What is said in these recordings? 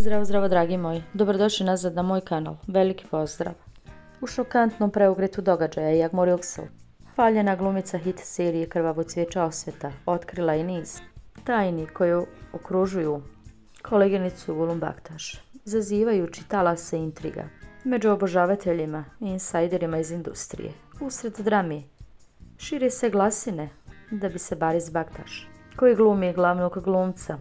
Zdravo, zdravo dragi moji, dobrodošli nazad na moj kanal, veliki pozdrav. U šokantnom preokretu događaja Jagmor Yüksel, hvaljena glumica hit serije Krvavo cvijeće osveta, otkrila je niz tajni koje okružuju koleginicu Gulum Baktaš, zazivajući talase intriga među obožavateljima i insajderima iz industrije. Usred drami šire se glasine da bi se Boris Baktaš, koji glumi glavnog glumca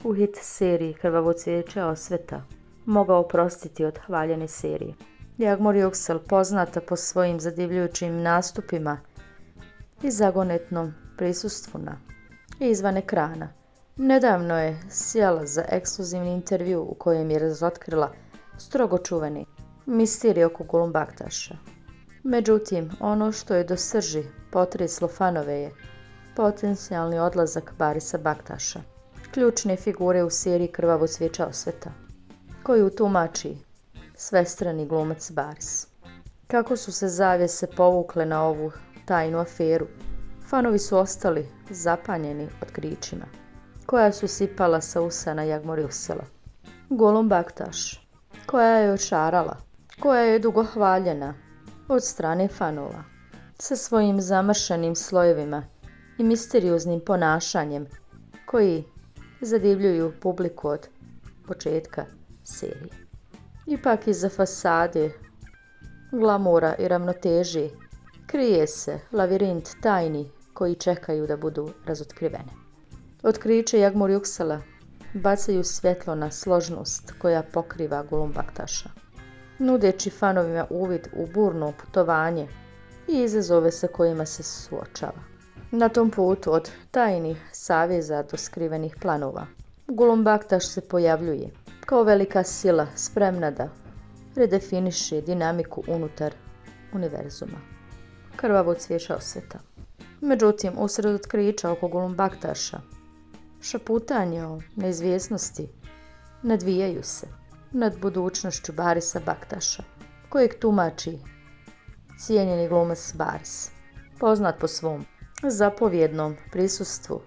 u hit seriji Krvavo cvijeće osveta, mogao oprostiti od hvaljene serije. Jagmor Yüksel, poznata po svojim zadivljujućim nastupima i zagonetnom prisustvu na i izvan ekrana, nedavno je sjela za ekskluzivni intervju u kojem je razotkrila strogo čuveni misterij oko Gulum Baktaša. Međutim, ono što je do srži potreslo fanove je potencijalni odlazak Borisa Baktaša, ključne figure u seriji Krvavo cvijeće osveta, koju tumači svestrani glumac Boris. Kako su se zavjese povukle na ovu tajnu aferu, fanovi su ostali zapanjeni otkrićima koja su sipala sa usana Jagmor Yüksela. Gulum Baktaš, koja je očarala, koja je dugo hvaljena od strane fanova, sa svojim zamršenim slojevima i misterioznim ponašanjem koji zadivljuju publiku od početka serije. Ipak iza fasade, glamura i ravnoteži krije se lavirint tajni koji čekaju da budu razotkrivene. Otkriće Jagmor Yüksela bacaju svjetlo na složnost koja pokriva Gulum Baktaša, nudeći fanovima uvid u burno putovanje i izazove sa kojima se suočava. Na tom putu od tajnih saveza do skrivenih planova, Gulum Baktaš se pojavljuje kao velika sila spremna da redefiniše dinamiku unutar univerzuma. Krvavo cvijeće osveta. Međutim, usred otkrića oko Gulum Baktaša, šaputanje o neizvjesnosti nadvijaju se nad budućnošću Borisa Baktaša, kojeg tumači cijenjeni glumac Boris, poznat po svom zapovjednom prisustvu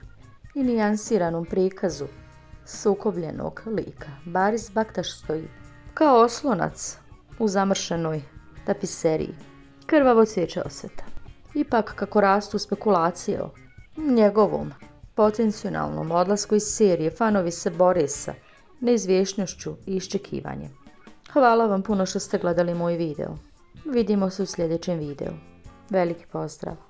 i nijansiranom prikazu sukobljenog lika. Boris Baktaš stoji kao oslonac u zamršenoj tapiseriji Krvavo cvijeće osveta. Ipak, kako rastu spekulacije o njegovom potencijalnom odlasku iz serije, fanovi se bore sa neizvjesnošću i iščekivanjem. Hvala vam puno što ste gledali moj video. Vidimo se u sljedećem videu. Veliki pozdrav!